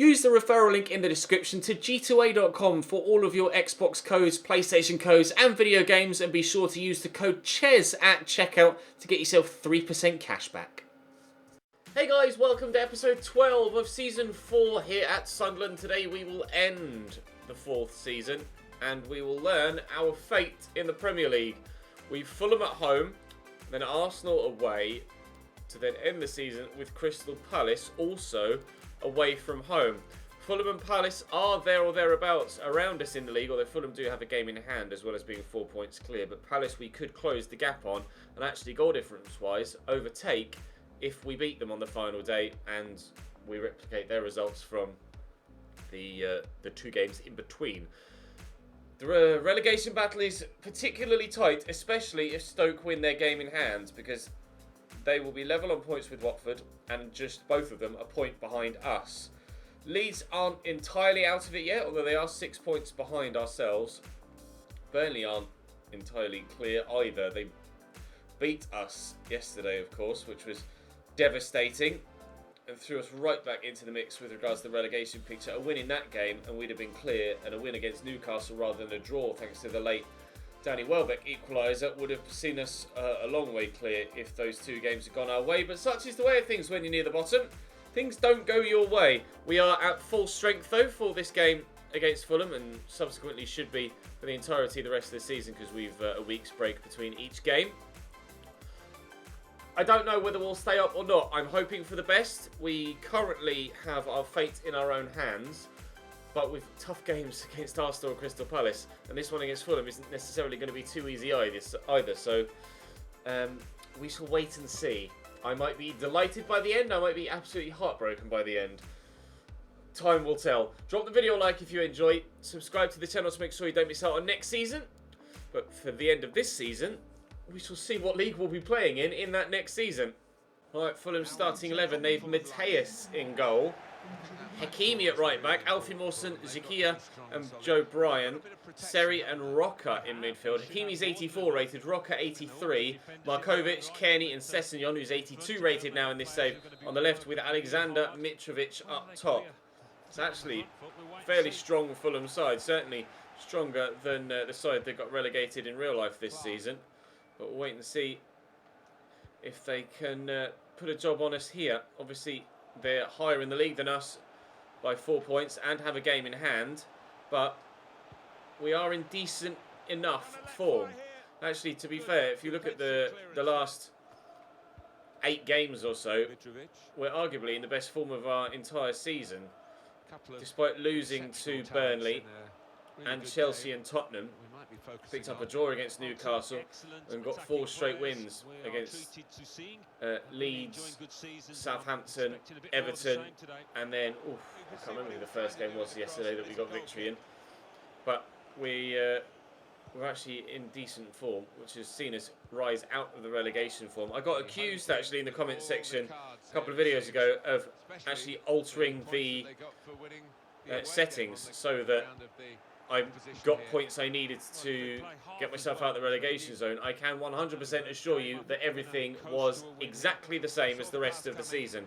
Use the referral link in the description to g2a.com for all of your Xbox codes, PlayStation codes and video games, and be sure to use the code CHES at checkout to get yourself 3% cash back. Hey guys, welcome to episode 12 of season 4 here at Sunderland. Today we will end the 4th season and we will learn our fate in the Premier League. We've Fulham at home, then Arsenal away, to then end the season with Crystal Palace also away from home. Fulham and Palace are there or thereabouts around us in the league, although Fulham do have a game in hand as well as being 4 points clear. But Palace we could close the gap on and actually goal difference wise overtake if we beat them on the final day and we replicate their results from the 2 games in between. The relegation battle is particularly tight, especially if Stoke win their game in hand, because they will be level on points with Watford and just both of them a point behind us. Leeds aren't entirely out of it yet, although they are 6 points behind ourselves. Burnley aren't entirely clear either. They beat us yesterday, of course, which was devastating and threw us right back into the mix with regards to the relegation picture. A win in that game and we'd have been clear, and a win against Newcastle rather than a draw thanks to the late Danny Welbeck equaliser would have seen us a long way clear if those 2 games had gone our way. But such is the way of things when you're near the bottom. Things don't go your way. We are at full strength though for this game against Fulham, and subsequently should be for the entirety of the rest of the season because we've a week's break between each game. I don't know whether we'll stay up or not. I'm hoping for the best. We currently have our fate in our own hands, but with tough games against Arsenal and Crystal Palace, and this one against Fulham isn't necessarily going to be too easy either. So we shall wait and see. I might be delighted by the end. I might be absolutely heartbroken by the end. Time will tell. Drop the video a like if you enjoy. Subscribe to the channel to make sure you don't miss out on next season. But for the end of this season, we shall see what league we'll be playing in that next season. Right, Fulham starting 11. They've Mateus in goal. Hakimi at right back, Alfie Mawson, Zakia and Joe Bryan, Seri and Roca in midfield. Hakimi's 84 rated, Roca 83, Markovic, Kearney and Sessegnon, who's 82 rated now in this save, on the left with Alexander Mitrovic up top. It's actually a fairly strong Fulham side, certainly stronger than the side that got relegated in real life this season. But we'll wait and see if they can put a job on us here. Obviously, they're higher in the league than us by 4 points and have a game in hand, but we are in decent enough form. Actually, to be fair, if you look at the last 8 games or so, we're arguably in the best form of our entire season, despite losing to Burnley and Chelsea and Tottenham. Picked up a draw against Newcastle and got 4 straight wins against Leeds, Southampton, Everton, and then I can't remember who the first game was yesterday that we got victory in. But we're actually in decent form, which has seen us rise out of the relegation form. I got accused actually in the comment section a couple of videos ago of actually altering the settings so that I got points I needed to get myself out of the relegation zone. I can 100% assure you that everything was exactly the same as the rest of the season.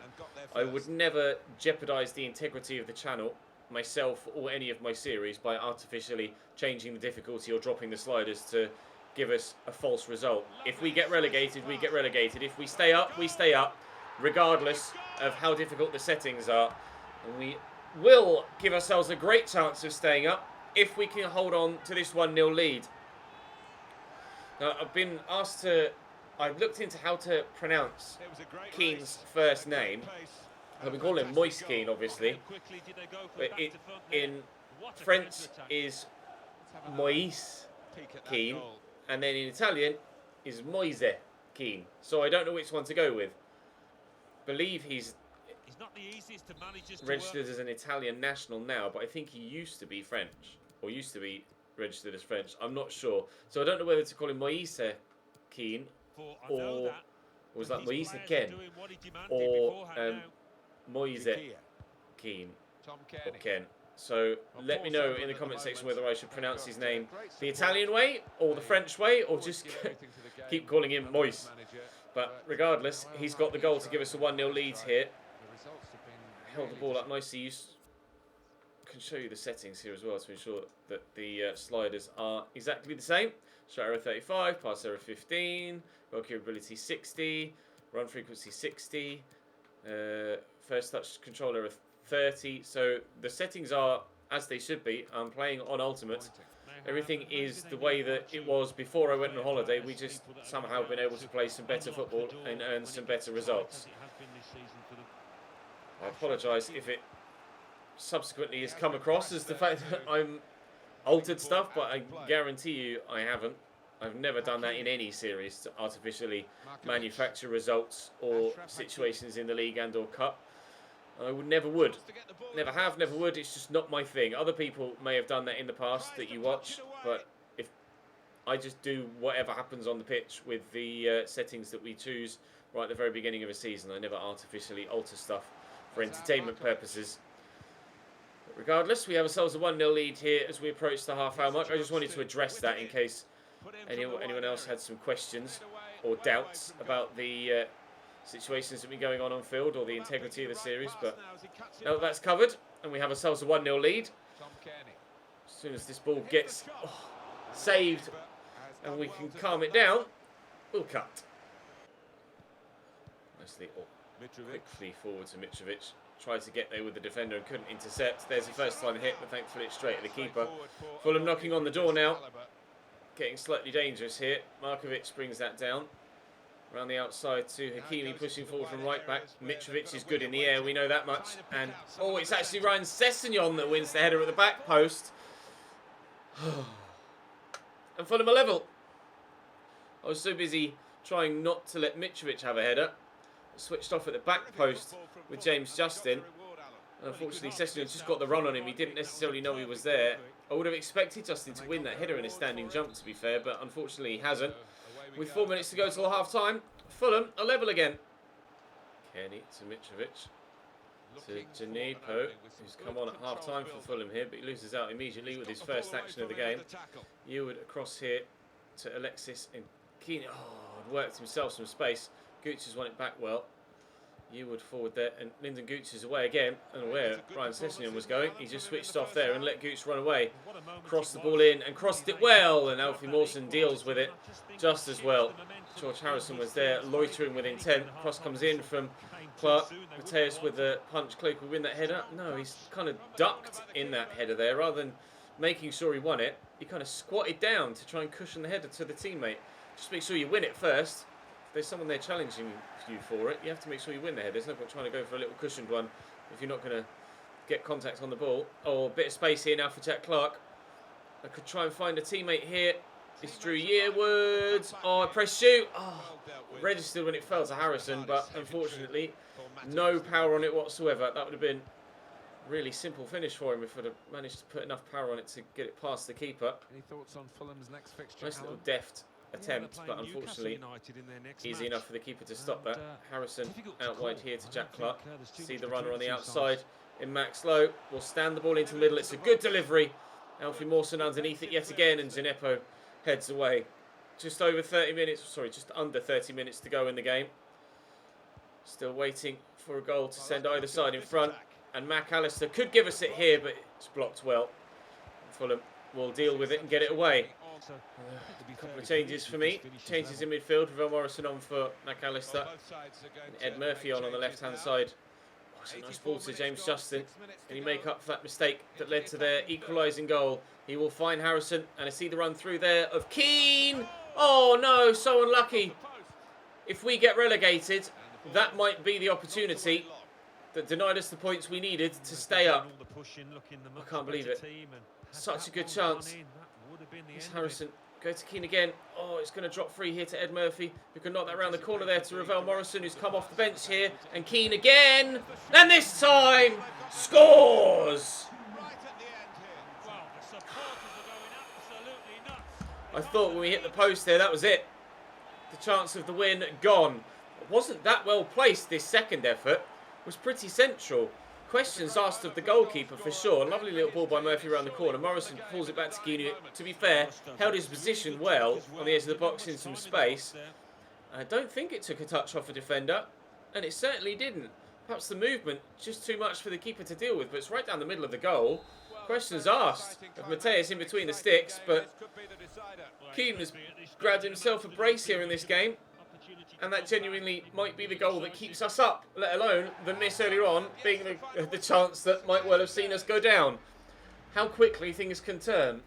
I would never jeopardise the integrity of the channel, myself or any of my series, by artificially changing the difficulty or dropping the sliders to give us a false result. If we get relegated, we get relegated. If we stay up, we stay up, regardless of how difficult the settings are. And we will give ourselves a great chance of staying up if we can hold on to this 1-0 lead. Now, I've looked into how to pronounce Keane's first name. I've been calling him Moise Keane, obviously. But in French is Moise Keane, and then in Italian is Moise Keane. So I don't know which one to go with. Believe he's registered as an Italian national now, but I think he used to be French, or used to be registered as French. I'm not sure. So I don't know whether to call him Moise Keane, or was that Moise Ken, or Moise Keane, or Ken. So let me know in the comment section whether I should pronounce his name the Italian way, or the French way, or just keep calling him Moise. But regardless, he's got the goal to give us a 1-0 lead here. Held the ball up nicely. can show you the settings here as well to ensure that the sliders are exactly the same. Shot error 35, pass error 15, goal capability 60, run frequency 60, first touch control error 30. So the settings are as they should be. I'm playing on Ultimate. Everything is the way that it was before I went on holiday. We just somehow been able to play some better football and earn some better results. I apologise if it subsequently has come across as the fact that I'm altered stuff, but I guarantee you I haven't. I've never done that in any series to artificially manufacture results or situations in the league and or cup. I never would. Never have, never would. It's just not my thing. Other people may have done that in the past that you watch, but if I just do whatever happens on the pitch with the settings that we choose right at the very beginning of a season. I never artificially alter stuff for entertainment purposes. But regardless, we have ourselves a 1-0 lead here as we approach the half-hour mark. I just wanted to address that in case anyone else had some questions or doubts about the situations that have been going on field or the integrity of the series. But now that's covered and we have ourselves a 1-0 lead. As soon as this ball gets saved and we can calm it down, we'll cut. Nicely, quickly forward to Mitrovic. Tried to get there with the defender and couldn't intercept. There's the first time hit, but thankfully it's straight at the keeper. Fulham knocking on the door now. Getting slightly dangerous here. Markovic brings that down. Around the outside to Hakimi, pushing forward from right back. Mitrovic is good in the air, we know that much. And, oh, it's actually Ryan Sessegnon that wins the header at the back post. And Fulham are level. I was so busy trying not to let Mitrovic have a header. Switched off at the back post with James Justin. And unfortunately, Sessegnon just got the run on him. He didn't necessarily know he was there. I would have expected Justin to win that header in a standing jump, to be fair, but unfortunately he hasn't. With 4 minutes to go till half-time, Fulham are level again. Kenny to Mitrovic. To Janepo, who's come on at half-time for Fulham here, but he loses out immediately with his first action of the game. Eward across here to Alexis and Keane. Oh, worked himself some space. Gooch has won it back well. Eward forward there, and Lyndon Gooch is away again. Unaware Ryan Sessegnon was going. He just switched off there and let Gooch run away. Crossed the ball in and crossed it well, and Alfie Mawson deals with it just as well. George Harrison was there, loitering with intent. Cross comes in from Clark. Mateus with the punch. Cloak will win that header. No, he's kind of ducked in that header there. Rather than making sure he won it, he kind of squatted down to try and cushion the header to the teammate. Just make sure you win it first. There's someone there challenging you for it. You have to make sure you win there. There's no point trying to go for a little cushioned one if you're not going to get contact on the ball. Oh, a bit of space here now for Jack Clark. I could try and find a teammate here. It's Drew Yearwood. Oh, I pressed shoot. Oh, registered when it fell to Harrison, but unfortunately, no power on it whatsoever. That would have been a really simple finish for him if I'd have managed to put enough power on it to get it past the keeper. Any thoughts on Fulham's next fixture? Nice little deft attempt, but unfortunately easy enough for the keeper to stop that. Harrison out wide here to Jack Clark. See the runner on the outside in Max Lowe. Will stand the ball into the middle. It's a good delivery. Alfie Mawson underneath it yet again, and Janepo heads away. Just over 30 minutes, sorry, just under 30 minutes to go in the game. Still waiting for a goal to send either side in front, and McAllister could give us it here, but it's blocked well. Fulham will deal with it and get it away. A couple of changes for me. Changes in midfield. Ravel Morrison on for McAllister. And Ed Murphy on the left-hand side. Oh, it's a nice ball to James Justin. Can he make up for that mistake that led to their equalising goal? He will find Harrison. And I see the run through there of Keane. Oh, no. So unlucky. If we get relegated, that might be the opportunity that denied us the points we needed to stay up. I can't believe it. Such a good chance. Here's Harrison. Go to Keane again. Oh, it's going to drop free here to Ed Murphy, who can knock that round the corner there to Ravel Morrison, who's come off the bench here. And Keane again. And this time, scores! I thought when we hit the post there, that was it. The chance of the win, gone. It wasn't that well placed, this second effort. It was pretty central. Questions asked of the goalkeeper for sure. Lovely little ball by Murphy around the corner. Morrison pulls it back to Keane. To be fair, held his position well on the edge of the box in some space. I don't think it took a touch off a defender, and it certainly didn't. Perhaps the movement, just too much for the keeper to deal with, but it's right down the middle of the goal. Questions asked of Mateus in between the sticks, but Keane has grabbed himself a brace here in this game, and that genuinely might be the goal that keeps us up, let alone the miss earlier on being the chance that might well have seen us go down. How quickly things can turn.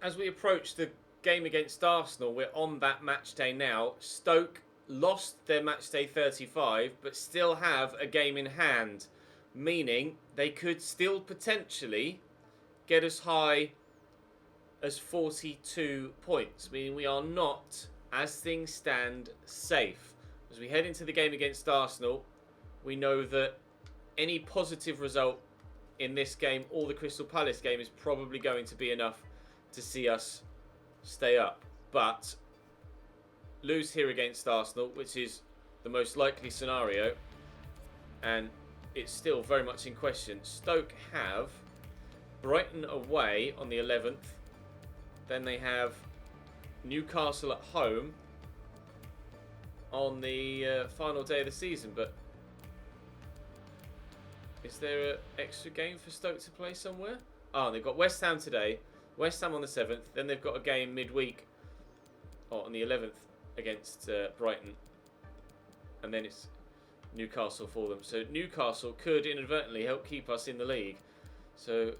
As we approach the game against Arsenal, we're on that match day now. Stoke lost their match day 35, but still have a game in hand, meaning they could still potentially get as high as 42 points, meaning we are not, as things stand, safe. As we head into the game against Arsenal, we know that any positive result in this game or the Crystal Palace game is probably going to be enough to see us stay up. But lose here against Arsenal, which is the most likely scenario, and it's still very much in question. Stoke have Brighton away on the 11th. Then they have Newcastle at home on the final day of the season. But is there an extra game for Stoke to play somewhere? Oh, they've got West Ham today. West Ham on the 7th. Then they've got a game midweek on the 11th against Brighton. And then it's Newcastle for them. So Newcastle could inadvertently help keep us in the league. So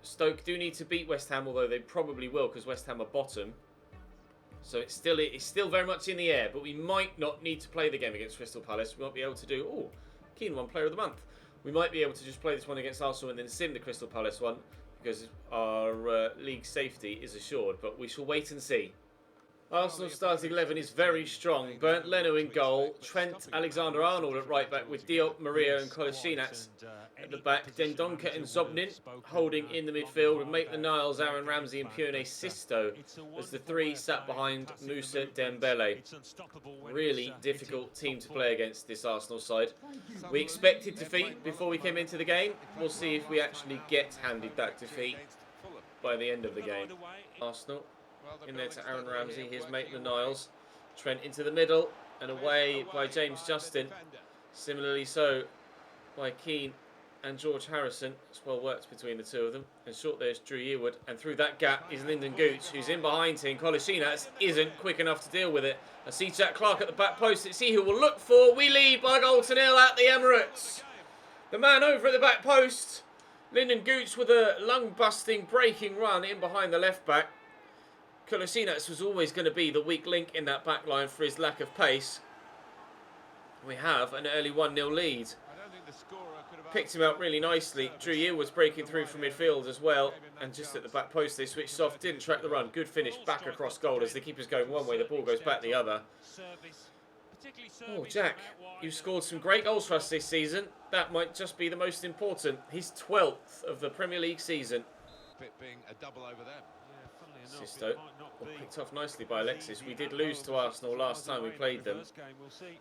Stoke do need to beat West Ham, although they probably will because West Ham are bottom. So it's still very much in the air, but we might not need to play the game against Crystal Palace. We might be able to do, Keane won Player of the Month. We might be able to just play this one against Arsenal and then sim the Crystal Palace one because our league safety is assured, but we shall wait and see. Arsenal's starting 11 is very strong. Bernd Leno in goal. Trent Alexander-Arnold at right back with Diop, Maria and Kolasinac at the back. Dendoncker and Zobnin holding in the midfield with Maitland-Niles, Aaron Ramsey and Pione Sisto as the three sat behind Moussa Dembele. Really difficult team to play against, this Arsenal side. We expected defeat before we came into the game. We'll see if we actually get handed that defeat by the end of the game. Arsenal in there to Aaron Ramsey. Here's Maitland-Niles. Trent into the middle and away by James Justin. Similarly so by Keane and George Harrison. It's well worked between the two of them. And short there's Drew Yearwood. And through that gap is Lyndon Gooch, who's in behind him. Kolasinac isn't quick enough to deal with it. I see Jack Clark at the back post. Let's see who will look for. We lead by a goal to nil at the Emirates. The man over at the back post. Lyndon Gooch with a lung-busting breaking run in behind the left back. Kolasinac was always going to be the weak link in that back line for his lack of pace. We have an early 1-0 lead. Picked him out really nicely. Drew Yearwood's breaking through from midfield as well. And just at the back post they switched off. Didn't track the run. Good finish back across goal as the keeper's going one way. The ball goes back the other. Oh, Jack, you've scored some great goals for us this season. That might just be the most important. His 12th of the Premier League season. Being a double over them. Sisto, picked off nicely by Alexis. We did lose to Arsenal last time we played them.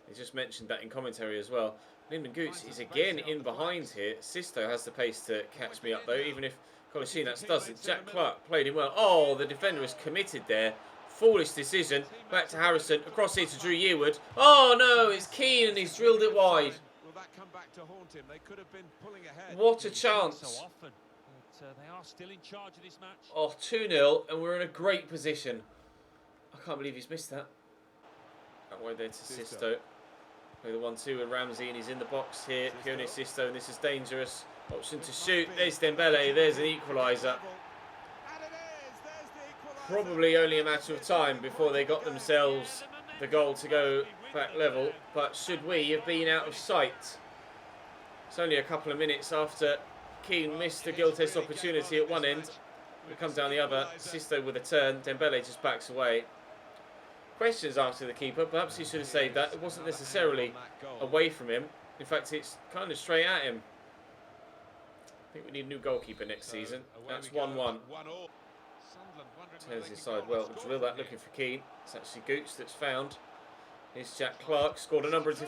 He just mentioned that in commentary as well. Lyndon Gooch is again in behind here. Sisto has the pace to catch me up though, even if Kolasinac doesn't. Jack Clark played him well. Oh, the defender is committed there. Foolish decision. Back to Harrison. Across here to Drew Yearwood. Oh no, it's Keane and he's drilled it wide. What a chance. They are still in charge of this match. Oh, 2-0 and we're in a great position. I can't believe he's missed that. That way there to Sisto. Play the 1-2 with Ramsey and he's in the box here. Pione Sisto and this is dangerous. Option to shoot. There's Dembele. There's an equaliser. Probably only a matter of time before they got themselves the goal to go back level. But should we have been out of sight? It's only a couple of minutes after Keane missed a gilt-edged opportunity at one end. We come down the other. Sisto with a turn. Dembele just backs away. Questions after the keeper. Perhaps he should have saved that. It wasn't necessarily away from him. In fact, it's kind of straight at him. I think we need a new goalkeeper next season. That's 1-1. Turns inside well. Drill that looking for Keane. It's actually Gooch that's found. Here's Jack Clark. Scored a number of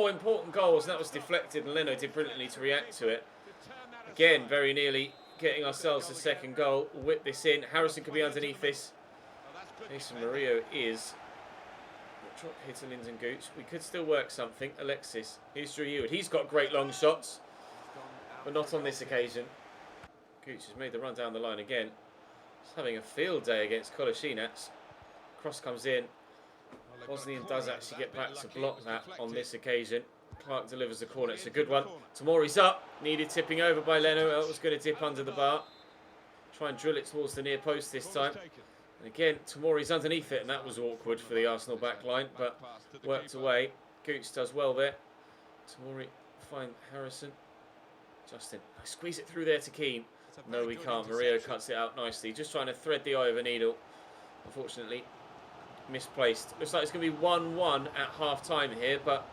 important goals. And that was deflected and Leno did brilliantly to react to it. Again, very nearly getting ourselves a second goal. We'll whip this in. Harrison could be underneath this. Jason Murillo is drop here to Lyndon Gooch. We could still work something. Alexis. Here's Drew Eward. He's got great long shots, but not on this occasion. Gooch has made the run down the line again. He's having a field day against Kolasinac. Cross comes in. Bosnian does actually get back to block that on this occasion. Clark delivers the corner. It's a good one. Tamori's up. Needed tipping over by Leno. It was going to dip under the bar. Try and drill it towards the near post this time. And again, Tamori's underneath it, and that was awkward for the Arsenal back line, but worked away. Gooch does well there. Tamori find Harrison. Justin. Squeeze it through there to Keane. No, we can't. Murillo cuts it out nicely. Just trying to thread the eye of a needle. Unfortunately, misplaced. Looks like it's going to be 1-1 at half-time here, but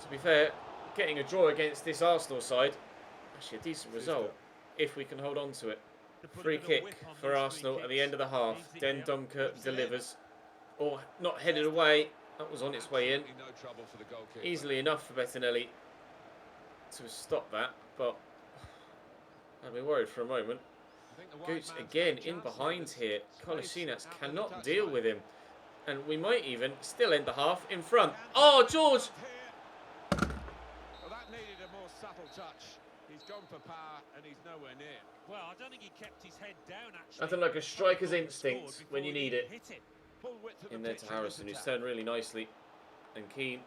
to be fair, getting a draw against this Arsenal side, actually a decent result, if we can hold on to it. Free kick for Arsenal at the end of the half. Den Donker delivers. Or not headed away. That was on its way in. Easily enough for Bettinelli to stop that, but I'd be worried for a moment. Gooch again in behind here. Kolasinac cannot deal with him. And we might even still end the half in front. Oh, George! Well, that needed a more subtle touch. He's gone for power and he's nowhere near. Well, I don't think he kept his head down, actually. Nothing like a striker's instinct when you need it. In there to Harrison, who's turned really nicely. And Keane.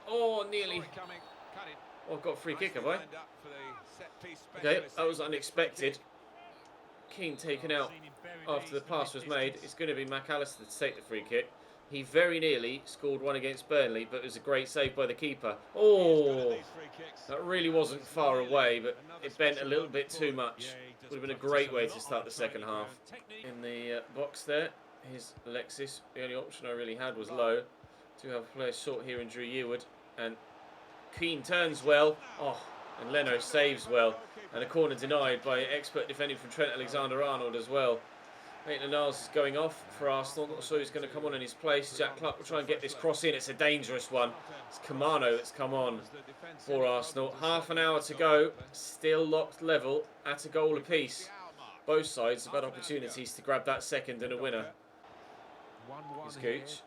Oh, nearly. Oh, I've got a free kick, have I? Okay, that was unexpected. Keane taken out after the pass was made. It's going to be McAllister to take the free kick. He very nearly scored one against Burnley, but it was a great save by the keeper. Oh, that really wasn't far away, but it bent a little bit too much. Would have been a great way to start the second half. In the box there, here's Alexis. The only option I really had was low. Do have a player short here in Drew Eward. And Keane turns well. Oh, and Leno saves well. And a corner denied by expert defending from Trent Alexander-Arnold as well. Maitland-Niles is going off for Arsenal. Not sure who's going to come on in his place. Jack Clark will try and get this cross in. It's a dangerous one. It's Kamano that's come on for Arsenal. Half an hour to go. Still locked level at a goal apiece. Both sides have had opportunities to grab that second and a winner. Here's Gooch.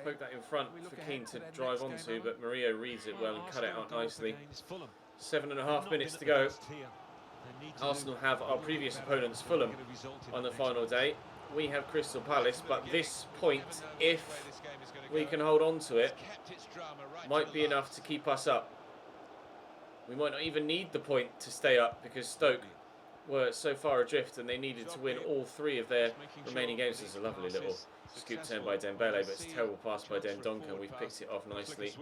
Poke that in front for Keane to drive onto, but Murillo reads it well and cut it out nicely. 7.5 minutes to go. Arsenal have our previous opponents, Fulham, on the final day. We have Crystal Palace, but this point, if we can hold on to it, might be enough to keep us up. We might not even need the point to stay up because Stoke were so far adrift and they needed to win all three of their remaining games. There's a lovely little scoop turn by Dembele, but it's a terrible pass by Den Donker. We've picked it off nicely.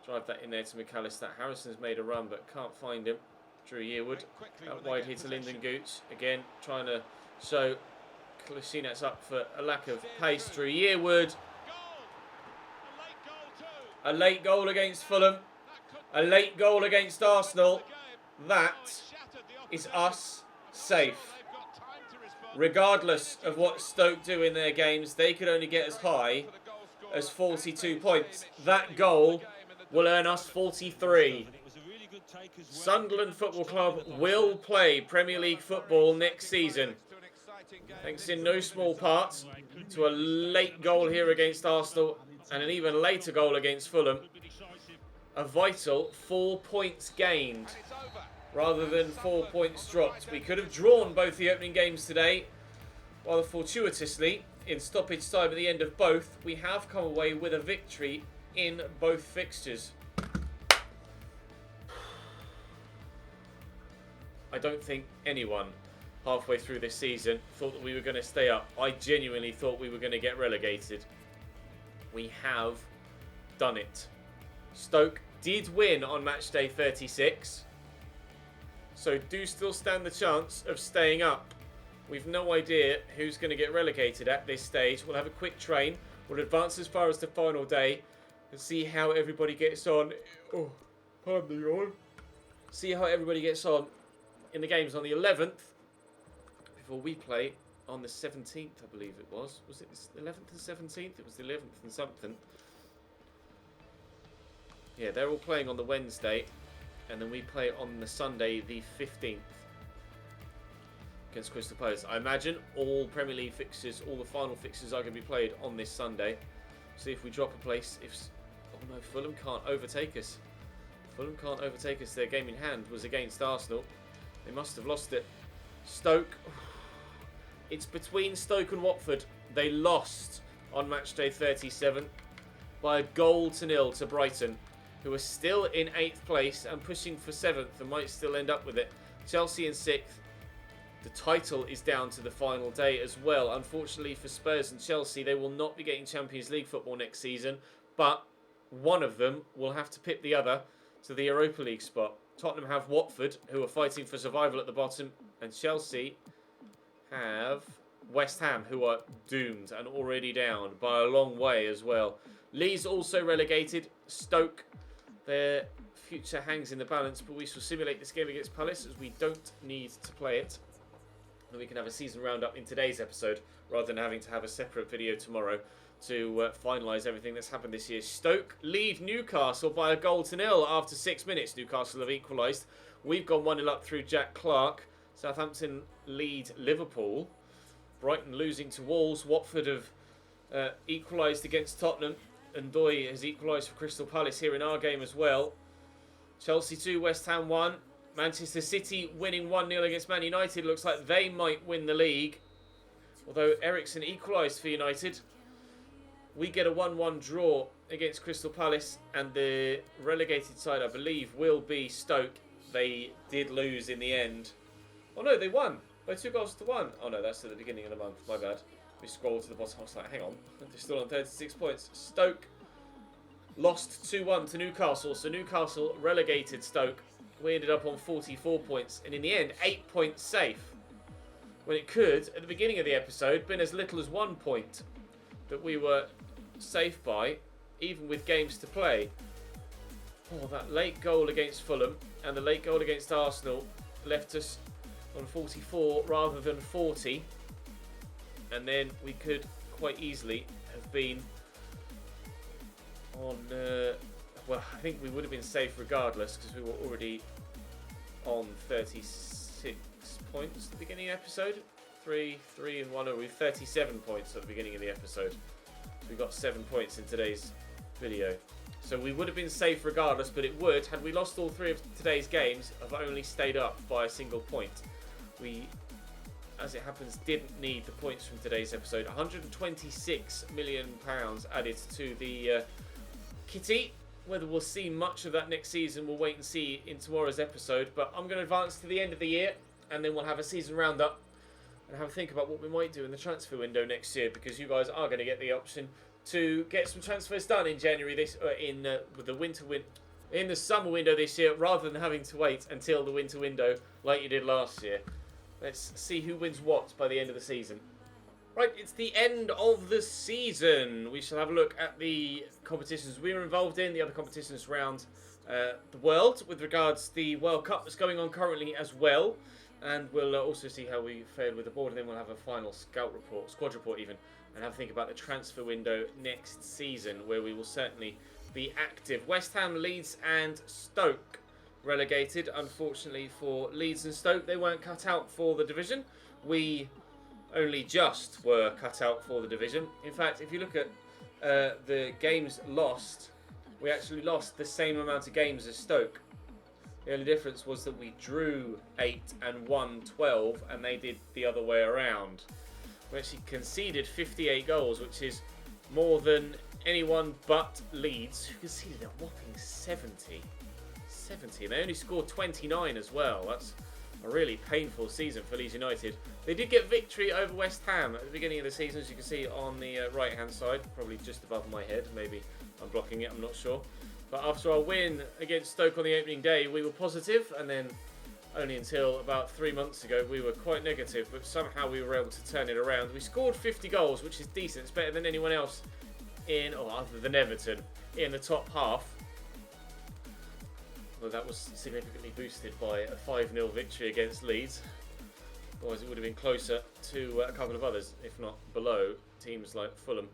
Drive that in there to McAllister. Harrison's made a run but can't find him. Drew Yearwood out wide here to Lyndon Gooch. Again, trying to show Kolasinac up for a lack of pace. Drew Yearwood. A late goal against Fulham. A late goal against Arsenal. That is us safe. Regardless of what Stoke do in their games, they could only get as high as 42 points. That goal will earn us 43. Sunderland Football Club will play Premier League football next season. Thanks in no small part to a late goal here against Arsenal and an even later goal against Fulham. A vital 4 points gained rather than 4 points dropped. We could have drawn both the opening games today, while fortuitously, in stoppage time at the end of both, we have come away with a victory in both fixtures. I don't think anyone halfway through this season thought that we were going to stay up. I genuinely thought we were going to get relegated. We have done it. Stoke did win on match day 36, so do still stand the chance of staying up. We've no idea who's going to get relegated at this stage. We'll have a quick train. We'll advance as far as the final day and see how everybody gets on. Oh, pardon the yawn. See how everybody gets on in the games on the 11th before we play on the 17th, I believe it was. Was it the 11th and 17th? It was the 11th and something. Yeah, they're all playing on the Wednesday, and then we play on the Sunday, the 15th. against Crystal Palace. I imagine all Premier League fixtures, all the final fixtures are going to be played on this Sunday. See if we drop a place. Oh no, Fulham can't overtake us. Fulham can't overtake us. Their game in hand was against Arsenal. They must have lost it. Stoke. It's between Stoke and Watford. They lost on match day 37 by a 1-0 to Brighton, who are still in 8th place and pushing for 7th and might still end up with it. Chelsea in 6th. The title is down to the final day as well. Unfortunately for Spurs and Chelsea, they will not be getting Champions League football next season, but one of them will have to pip the other to the Europa League spot. Tottenham have Watford, who are fighting for survival at the bottom, and Chelsea have West Ham, who are doomed and already down by a long way as well. Leeds also relegated. Stoke, their future hangs in the balance, but we shall simulate this game against Palace as we don't need to play it. And we can have a season roundup in today's episode rather than having to have a separate video tomorrow to finalise everything that's happened this year. Stoke lead Newcastle by a 0-0 after 6 minutes. Newcastle have equalised. We've gone 1-0 up through Jack Clark. Southampton lead Liverpool. Brighton losing to Wolves. Watford have equalised against Tottenham. And Ndoye has equalised for Crystal Palace here in our game as well. Chelsea 2, West Ham 1. Manchester City winning 1-0 against Man United. Looks like they might win the league. Although Eriksen equalised for United. We get a 1-1 draw against Crystal Palace. And the relegated side, I believe, will be Stoke. They did lose in the end. Oh no, they won by 2-1. Oh no, that's at the beginning of the month. My bad. We scrolled to the bottom. I was like, hang on. They're still on 36 points. Stoke lost 2-1 to Newcastle. So Newcastle relegated Stoke. We ended up on 44 points. And in the end, 8 points safe. When it could, at the beginning of the episode, been as little as 1 point that we were safe by, even with games to play. Oh, that late goal against Fulham and the late goal against Arsenal left us on 44 rather than 40. And then we could quite easily have been on... well, I think we would have been safe regardless because we were already on 36 points at the beginning of the episode. 3 and 1, or we 37 points at the beginning of the episode. So we got 7 points in today's video. So we would have been safe regardless, but it would, had we lost all 3 of today's games, have only stayed up by a single point. We, as it happens, didn't need the points from today's episode. £126 million added to the kitty. Whether we'll see much of that next season, we'll wait and see in tomorrow's episode. But I'm going to advance to the end of the year, and then we'll have a season roundup and have a think about what we might do in the transfer window next year, because you guys are going to get the option to get some transfers done in January in the summer window this year, rather than having to wait until the winter window like you did last year. Let's see who wins what by the end of the season. Right, it's the end of the season. We shall have a look at the competitions we were involved in, the other competitions around the world, with regards to the World Cup that's going on currently as well. And we'll also see how we fared with the board, and then we'll have a final scout report, squad report even, and have a think about the transfer window next season, where we will certainly be active. West Ham, Leeds and Stoke relegated. Unfortunately for Leeds and Stoke, they weren't cut out for the division. We only just were cut out for the division. In fact, if you look at the games lost, we actually lost the same amount of games as Stoke. The only difference was that we drew 8 and won 12, and they did the other way around. We actually conceded 58 goals, which is more than anyone but Leeds, who conceded a whopping 70. And they only scored 29 as well. That's a really painful season for Leeds United. They did get victory over West Ham at the beginning of the season, as you can see on the right-hand side, probably just above my head. Maybe I'm blocking it, I'm not sure. But after our win against Stoke on the opening day, we were positive, and then only until about 3 months ago we were quite negative, but somehow we were able to turn it around. We scored 50 goals, which is decent. It's better than anyone else other than Everton, in the top half. Well, that was significantly boosted by a 5-0 victory against Leeds. Otherwise it would have been closer to a couple of others, if not below teams like Fulham.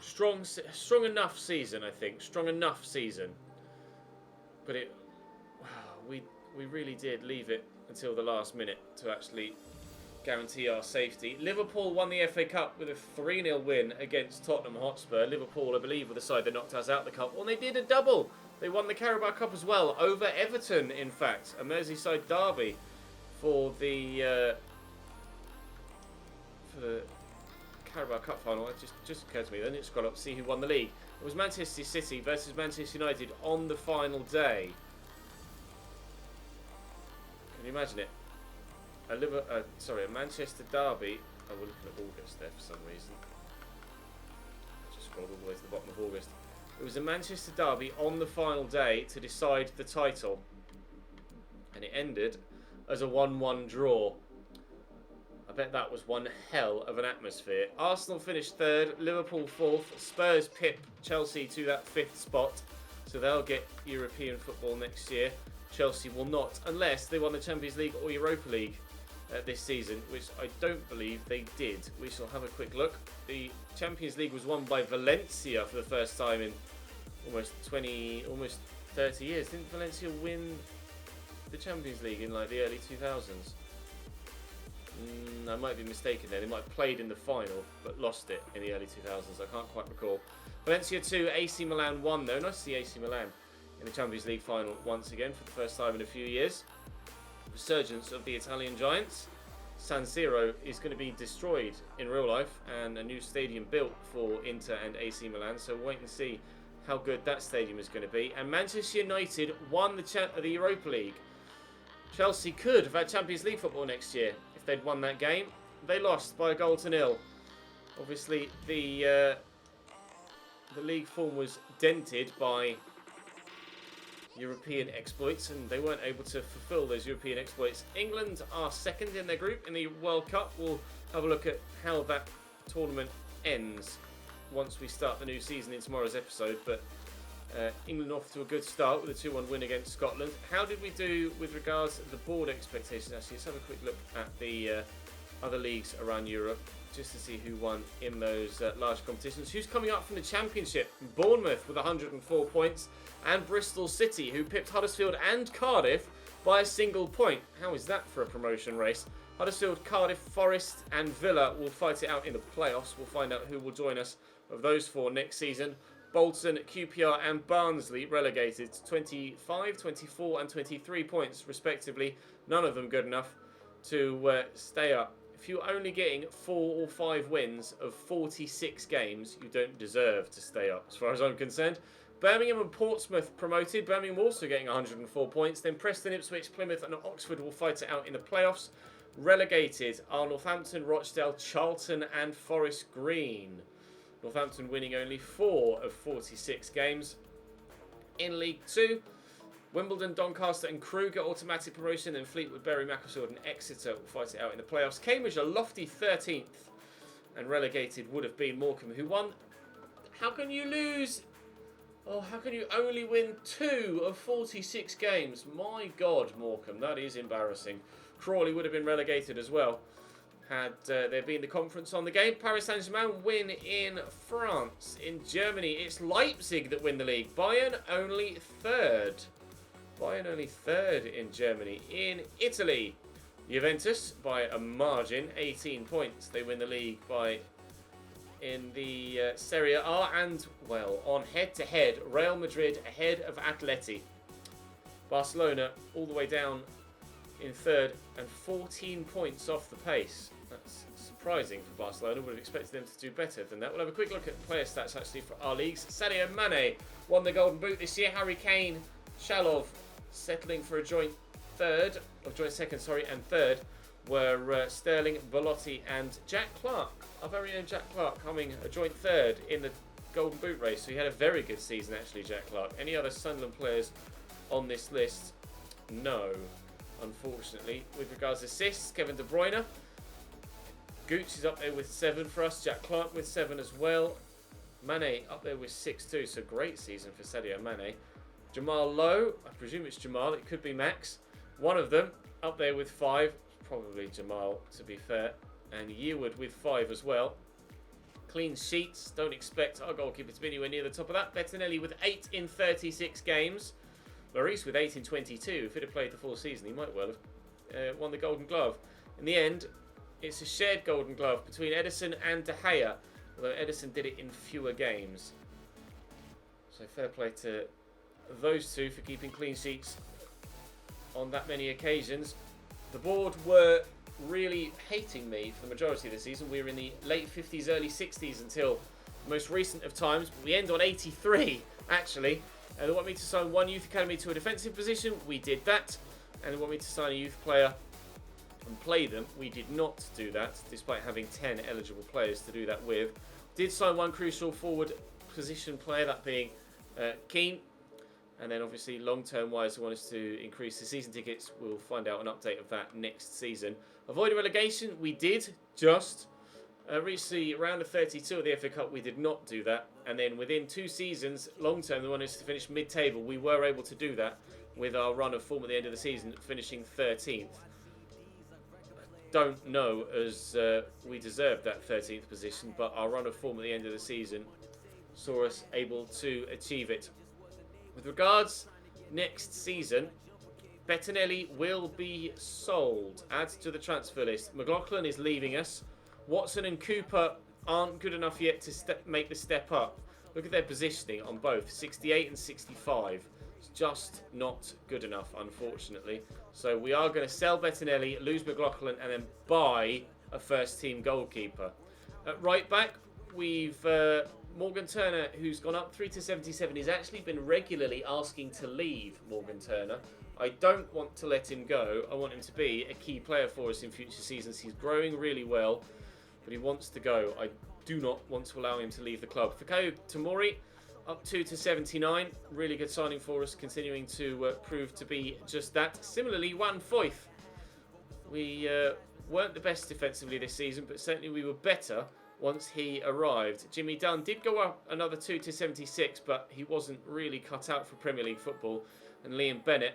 Strong enough season, I think. Strong enough season. But we we really did leave it until the last minute to actually guarantee our safety. Liverpool won the FA Cup with a 3-0 win against Tottenham Hotspur. Liverpool, I believe, were the side that knocked us out the cup. Well, they did a double. They won the Carabao Cup as well, over Everton, in fact. A Merseyside derby for the Carabao Cup final. It just occurred to me. Then it scrolled up to see who won the league. It was Manchester City versus Manchester United on the final day. Can you imagine it? A Manchester derby. Oh, we're looking at August there for some reason. I just scrolled all the way to the bottom of August. It was a Manchester derby on the final day to decide the title. And it ended as a 1-1 draw. I bet that was one hell of an atmosphere. Arsenal finished 3rd, Liverpool 4th, Spurs pip Chelsea to that 5th spot. So they'll get European football next year. Chelsea will not, unless they won the Champions League or Europa League this season, which I don't believe they did. We shall have a quick look. The Champions League was won by Valencia for the first time in almost 30 years. Didn't Valencia win the Champions League in like the early 2000s? I might be mistaken there. They might have played in the final, but lost it in the early 2000s. I can't quite recall. Valencia 2, AC Milan 1 though. Nice to see AC Milan in the Champions League final once again for the first time in a few years. Resurgence of the Italian giants. San Siro is going to be destroyed in real life and a new stadium built for Inter and AC Milan, so wait and see how good that stadium is going to be. And Manchester United won the Europa League. Chelsea could have had Champions League football next year if they'd won that game. They lost by a goal to nil. Obviously the league form was dented by European exploits, and they weren't able to fulfill those European exploits. England are 2nd in their group in the World Cup. We'll have a look at how that tournament ends once we start the new season in tomorrow's episode. But England off to a good start with a 2-1 win against Scotland. How did we do with regards to the board expectations? Actually, let's have a quick look at the other leagues around Europe just to see who won in those large competitions. Who's coming up from the Championship? Bournemouth with 104 points, and Bristol City, who pipped Huddersfield and Cardiff by a single point. How is that for a promotion race? Huddersfield, Cardiff, Forest and Villa will fight it out in the playoffs. We'll find out who will join us of those four next season. Bolton, QPR and Barnsley relegated to 25, 24 and 23 points respectively. None of them good enough to stay up. If you're only getting 4 or 5 wins of 46 games, you don't deserve to stay up, as far as I'm concerned. Birmingham and Portsmouth promoted. Birmingham also getting 104 points. Then Preston, Ipswich, Plymouth and Oxford will fight it out in the playoffs. Relegated are Northampton, Rochdale, Charlton and Forest Green. Northampton winning only 4 of 46 games. In League 2, Wimbledon, Doncaster and Crewe get automatic promotion, and Fleetwood, Bury, Macclesfield and Exeter will fight it out in the playoffs. Cambridge, a lofty 13th, and relegated would have been Morecambe, who won. How can you lose? Oh, how can you only win 2 of 46 games? My God, Morecambe, that is embarrassing. Crawley would have been relegated as well had there been the conference on the game. Paris Saint-Germain win in France. In Germany, it's Leipzig that win the league. Bayern only 3rd. Bayern only 3rd in Germany. In Italy, Juventus by a margin, 18 points. They win the league by in the Serie A, and, well, on head-to-head, Real Madrid ahead of Atleti. Barcelona all the way down in 3rd and 14 points off the pace. That's surprising for Barcelona. Would have expected them to do better than that. We'll have a quick look at player stats actually for our leagues. Sadio Mane won the Golden Boot this year. Harry Kane, Shalov settling for a joint second, and third were Sterling, Belotti and Jack Clark. Our very own Jack Clark coming a joint 3rd in the Golden Boot race. So he had a very good season actually, Jack Clark. Any other Sunderland players on this list? No, unfortunately. With regards to assists, Kevin De Bruyne. Gooch is up there with 7 for us. Jack Clark with 7 as well. Mane up there with 6 too. So great season for Sadio Mane. Jamal Lowe, I presume it's Jamal, it could be Max. One of them up there with 5. Probably Jamal, to be fair. And Yearwood with 5 as well. Clean sheets, don't expect our goalkeeper to be anywhere near the top of that. Bettinelli with 8 in 36 games. Lloris with 8 in 22. If he'd have played the full season, he might well have won the Golden Glove. In the end, it's a shared Golden Glove between Ederson and De Gea, although Ederson did it in fewer games. So fair play to those two for keeping clean sheets on that many occasions. The board were really hating me for the majority of the season. We were in the late 50s, early 60s until the most recent of times. But we end on 83, actually. They want me to sign one youth academy to a defensive position. We did that. And they want me to sign a youth player and play them. We did not do that, despite having 10 eligible players to do that with. Did sign one crucial forward position player, that being Keane. And then obviously long-term wise, they want us to increase the season tickets. We'll find out an update of that next season. Avoid relegation, we did just reach the round of 32 of the FA Cup. We did not do that. And then within 2 seasons, long-term, they want us to finish mid-table. We were able to do that with our run of form at the end of the season, finishing 13th. Don't know as we deserved that 13th position, but our run of form at the end of the season saw us able to achieve it. With regards next season, Bettinelli will be sold. Add to the transfer list. McLaughlin is leaving us. Watson and Cooper aren't good enough yet to make the step up. Look at their positioning on both, 68 and 65. It's just not good enough, unfortunately. So we are going to sell Bettinelli, lose McLaughlin, and then buy a first-team goalkeeper. At right back, we've Morgan Turner, who's gone up 3 to 77. He's actually been regularly asking to leave, Morgan Turner. I don't want to let him go. I want him to be a key player for us in future seasons. He's growing really well, but he wants to go. I do not want to allow him to leave the club. Fikayo Tomori, up 2 to 79. Really good signing for us, continuing to prove to be just that. Similarly, Juan Foyth. We weren't the best defensively this season, but certainly we were better once he arrived. Jimmy Dunn did go up another 2 to 76, but he wasn't really cut out for Premier League football. And Liam Bennett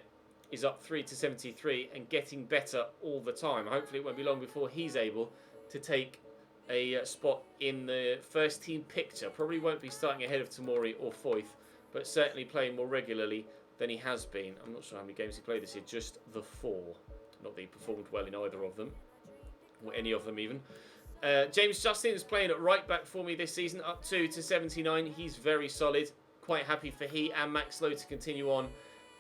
is up 3 to 73 and getting better all the time. Hopefully it won't be long before he's able to take a spot in the first team picture. Probably won't be starting ahead of Tomori or Foyth, but certainly playing more regularly than he has been. I'm not sure how many games he played this year, just the 4. Not that he performed well in either of them, or any of them even. James Justin is playing at right back for me this season, up 2 to 79. He's very solid. Quite happy for he and Max Lowe to continue on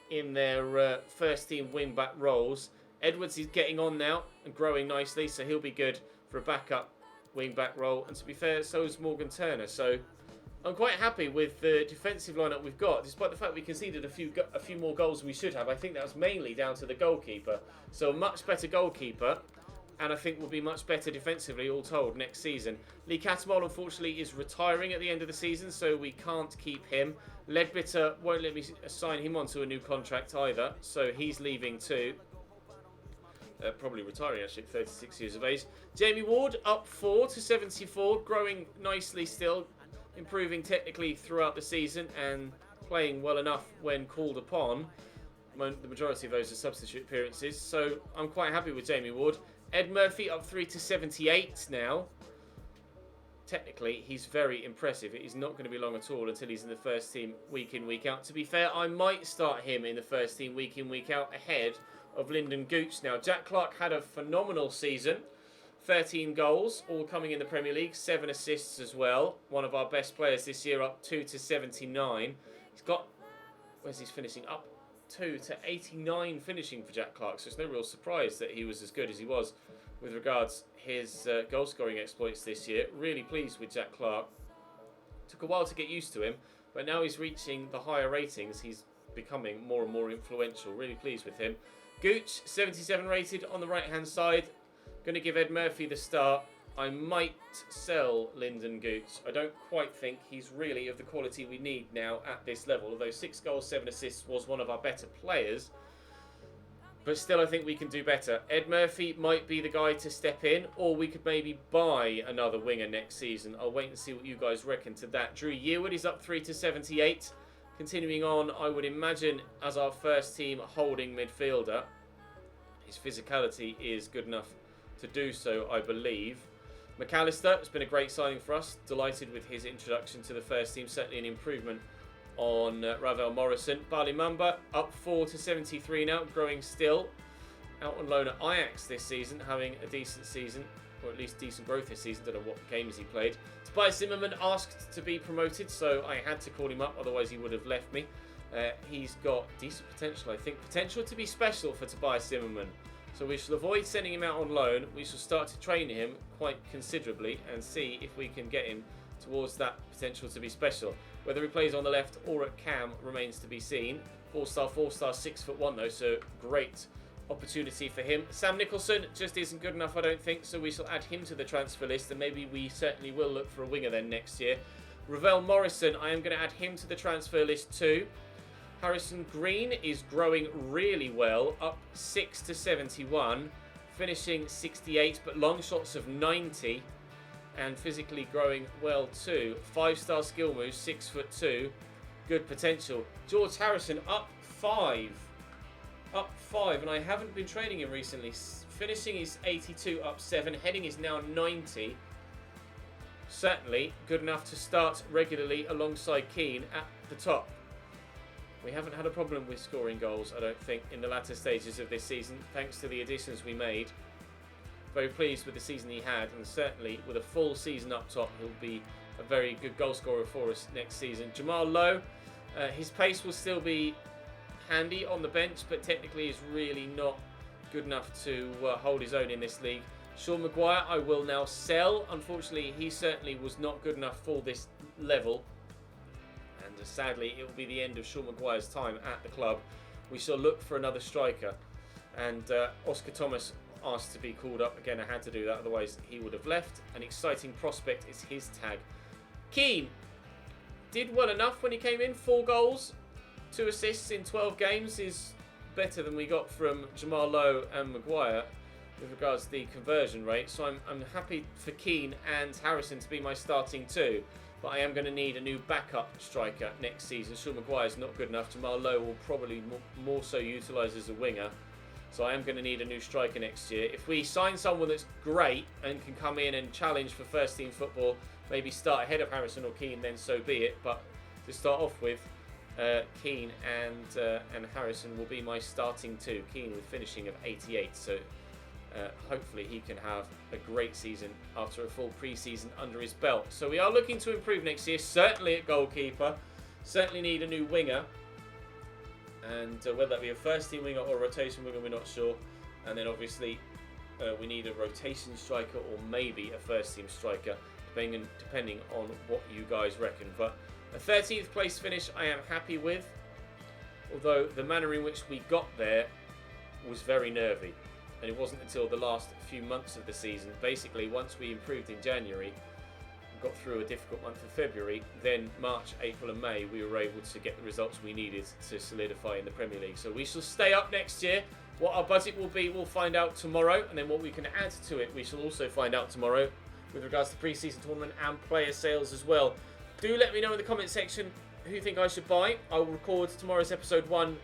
in their first team wing back roles. Edwards is getting on now and growing nicely, so he'll be good for a backup wing back role. And to be fair, so is Morgan Turner. So I'm quite happy with the defensive lineup we've got, despite the fact we conceded a few more goals than we should have. I think that was mainly down to the goalkeeper. So a much better goalkeeper, and I think we'll be much better defensively, all told, next season. Lee Catamol, unfortunately, is retiring at the end of the season, so we can't keep him. Ledbetter won't let me sign him onto a new contract either, so he's leaving too. Probably retiring, actually, at 36 years of age. Jamie Ward, up 4 to 74, growing nicely still, improving technically throughout the season, and playing well enough when called upon. The majority of those are substitute appearances, so I'm quite happy with Jamie Ward. Ed Murphy up 3 to 78 now. Technically, he's very impressive. It is not going to be long at all until he's in the first team week in, week out. To be fair, I might start him in the first team week in, week out ahead of Lyndon Gooch now. Jack Clark had a phenomenal season. 13 goals, all coming in the Premier League. 7 assists as well. One of our best players this year, up 2 to 79. He's got... Where's he finishing? Up 2 to 89 finishing for Jack Clark, so it's no real surprise that he was as good as he was with regards his goal scoring exploits this year. Really pleased with Jack Clark. Took a while to get used to him, but now he's reaching the higher ratings. He's becoming more and more influential. Really pleased with him. Gooch, 77 rated on the right hand side. Going to give Ed Murphy the start. I might sell Lyndon Gooch. I don't quite think he's really of the quality we need now at this level. Although 6 goals, 7 assists was one of our better players. But still, I think we can do better. Ed Murphy might be the guy to step in. Or we could maybe buy another winger next season. I'll wait and see what you guys reckon to that. Drew Yearwood is up 3 to 78. Continuing on, I would imagine, as our first team holding midfielder. His physicality is good enough to do so, I believe. McAllister has been a great signing for us. Delighted with his introduction to the first team. Certainly an improvement on Ravel Morrison. Bali Mamba up 4 to 73 now, growing still. Out on loan at Ajax this season, having a decent season, or at least decent growth this season. Don't know what games he played. Tobias Zimmerman asked to be promoted, so I had to call him up, otherwise he would have left me. He's got decent potential, I think. Potential to be special for Tobias Zimmerman. So we shall avoid sending him out on loan. We shall start to train him quite considerably and see if we can get him towards that potential to be special. Whether he plays on the left or at cam remains to be seen. 4-star, 4-star, 6'1" though, so great opportunity for him. Sam Nicholson just isn't good enough, I don't think, so we shall add him to the transfer list, and maybe we certainly will look for a winger then next year. Ravel Morrison, I am going to add him to the transfer list too. Harrison Green is growing really well, up 6 to 71, finishing 68, but long shots of 90, and physically growing well too. 5-star skill moves, 6'2", good potential. George Harrison up 5, and I haven't been training him recently. Finishing is 82, up 7, heading is now 90. Certainly good enough to start regularly alongside Keane at the top. We haven't had a problem with scoring goals, I don't think, in the latter stages of this season, thanks to the additions we made. Very pleased with the season he had, and certainly with a full season up top, he'll be a very good goal scorer for us next season. Jamal Lowe, his pace will still be handy on the bench, but technically is really not good enough to hold his own in this league. Sean Maguire, I will now sell. Unfortunately, he certainly was not good enough for this level. And sadly, it will be the end of Sean Maguire's time at the club. We shall look for another striker. And Oscar Thomas asked to be called up. Again, I had to do that, otherwise he would have left. An exciting prospect is his tag. Keane did well enough when he came in. 4 goals, 2 assists in 12 games is better than we got from Jamal Lowe and Maguire with regards to the conversion rate. So I'm happy for Keane and Harrison to be my starting 2. But I am going to need a new backup striker next season. Sean Maguire's not good enough. Jamal Lowe will probably more so utilised as a winger. So I am going to need a new striker next year. If we sign someone that's great and can come in and challenge for first team football, maybe start ahead of Harrison or Keane, then so be it. But to start off with, Keane and Harrison will be my starting 2. Keane with finishing of 88. So hopefully he can have a great season after a full pre-season under his belt. So we are looking to improve next year, certainly at goalkeeper. Certainly need a new winger. And whether that be a first-team winger or a rotation winger, we're not sure. And then obviously we need a rotation striker or maybe a first-team striker, depending on what you guys reckon. But a 13th place finish I am happy with, although the manner in which we got there was very nervy. And it wasn't until the last few months of the season, basically once we improved in January, got through a difficult month of February, then March, April and May we were able to get the results we needed to solidify in the Premier League. So we shall stay up next year. What our budget will be, we'll find out tomorrow, and then what we can add to it, we shall also find out tomorrow with regards to pre-season tournament and player sales as well. Do let me know in the comment section who you think I should buy. I will record tomorrow's episode 1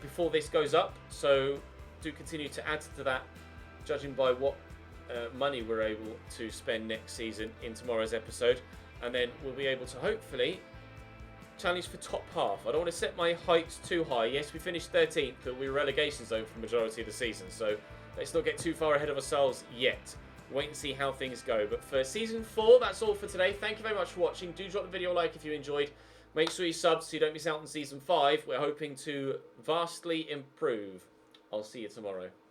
before this goes up, so do continue to add to that, judging by what money we're able to spend next season in tomorrow's episode, and then we'll be able to hopefully challenge for top half. I don't want to set my heights too high. Yes, we finished 13th, but we were relegation zone for the majority of the season, so let's not get too far ahead of ourselves yet. Wait and see how things go. But for season 4, that's all for today. Thank you very much for watching. Do drop the video a like if you enjoyed. Make sure you sub so you don't miss out on season 5. We're hoping to vastly improve. I'll see you tomorrow.